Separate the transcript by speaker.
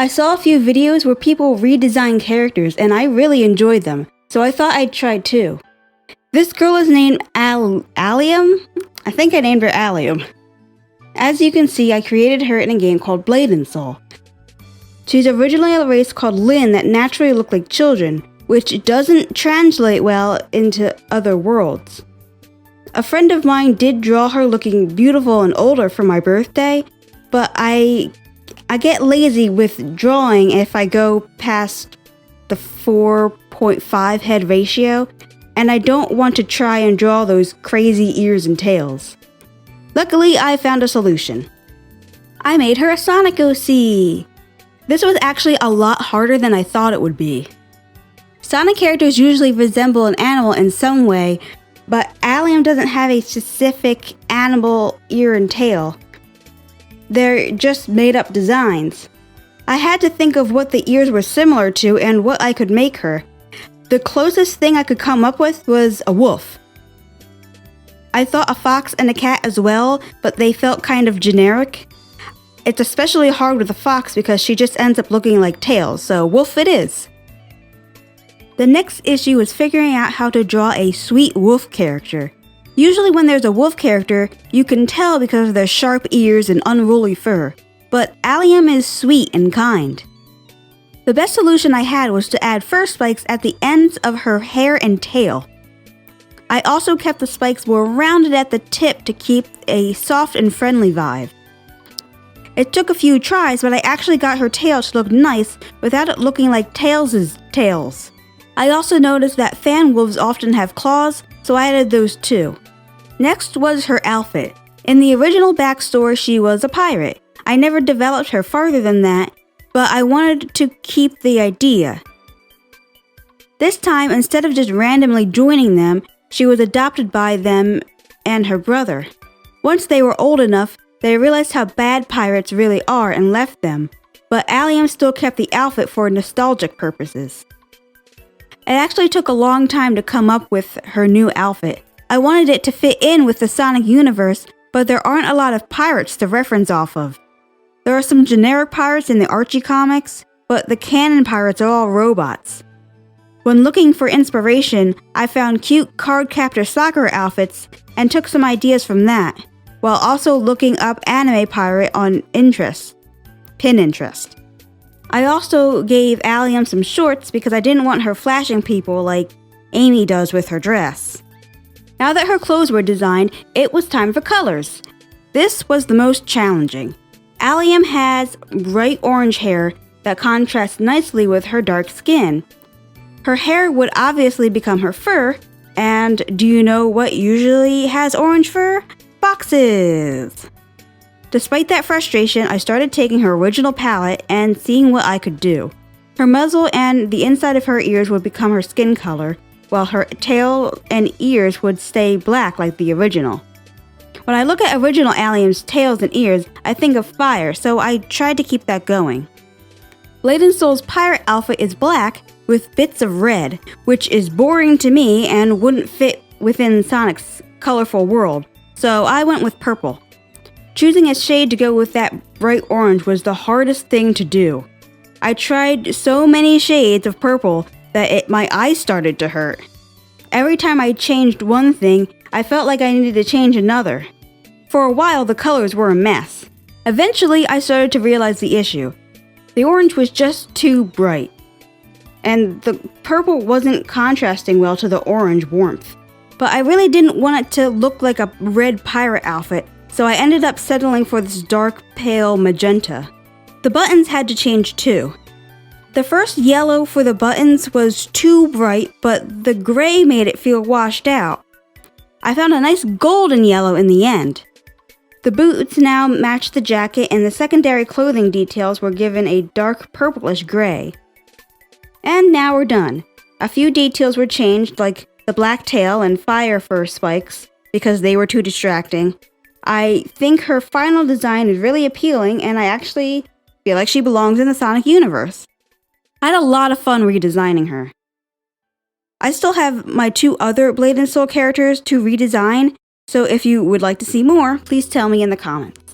Speaker 1: I saw a few videos where people redesign characters and I really enjoyed them, so I thought I'd try too. This girl is named Allium? I think I named her Allium. As you can see, I created her in a game called Blade and Soul. She's originally a race called Lin that naturally look like children, which doesn't translate well into other worlds. A friend of mine did draw her looking beautiful and older for my birthday, but I get lazy with drawing if I go past the 4.5 head ratio, and I don't want to try and draw those crazy ears and tails. Luckily, I found a solution. I made her a Sonic OC! This was actually a lot harder than I thought it would be. Sonic characters usually resemble an animal in some way, but Allium doesn't have a specific animal ear and tail. They're just made up designs. I had to think of what the ears were similar to and what I could make her. The closest thing I could come up with was a wolf. I thought a fox and a cat as well, but they felt kind of generic. It's especially hard with a fox because she just ends up looking like tails, so wolf it is. The next issue was figuring out how to draw a sweet wolf character. Usually when there's a wolf character, you can tell because of their sharp ears and unruly fur, but Allium is sweet and kind. The best solution I had was to add fur spikes at the ends of her hair and tail. I also kept the spikes more rounded at the tip to keep a soft and friendly vibe. It took a few tries, but I actually got her tail to look nice without it looking like Tails' tails. I also noticed that fan wolves often have claws, so I added those too. Next was her outfit. In the original backstory, she was a pirate. I never developed her farther than that, but I wanted to keep the idea. This time, instead of just randomly joining them, she was adopted by them and her brother. Once they were old enough, they realized how bad pirates really are and left them, but Allium still kept the outfit for nostalgic purposes. It actually took a long time to come up with her new outfit. I wanted it to fit in with the Sonic universe, but there aren't a lot of pirates to reference off of. There are some generic pirates in the Archie comics, but the canon pirates are all robots. When looking for inspiration, I found cute Cardcaptor Sakura outfits and took some ideas from that, while also looking up anime pirate on Pinterest. I also gave Allium some shorts because I didn't want her flashing people like Amy does with her dress. Now that her clothes were designed, it was time for colors. This was the most challenging. Allium has bright orange hair that contrasts nicely with her dark skin. Her hair would obviously become her fur, and do you know what usually has orange fur? Foxes! Despite that frustration, I started taking her original palette and seeing what I could do. Her muzzle and the inside of her ears would become her skin color, while her tail and ears would stay black like the original. When I look at original Allium's tails and ears, I think of fire, so I tried to keep that going. Blade and Soul's pirate outfit is black with bits of red, which is boring to me and wouldn't fit within Sonic's colorful world, so I went with purple. Choosing a shade to go with that bright orange was the hardest thing to do. I tried so many shades of purple that my eyes started to hurt. Every time I changed one thing, I felt like I needed to change another. For a while, the colors were a mess. Eventually, I started to realize the issue. The orange was just too bright, and the purple wasn't contrasting well to the orange warmth. But I really didn't want it to look like a red pirate outfit, so I ended up settling for this dark, pale magenta. The buttons had to change too. The first yellow for the buttons was too bright, but the gray made it feel washed out. I found a nice golden yellow in the end. The boots now matched the jacket, and the secondary clothing details were given a dark purplish gray. And now we're done. A few details were changed, like the black tail and fire fur spikes, because they were too distracting. I think her final design is really appealing, and I actually feel like she belongs in the Sonic universe. I had a lot of fun redesigning her. I still have my 2 other Blade and Soul characters to redesign, so if you would like to see more, please tell me in the comments.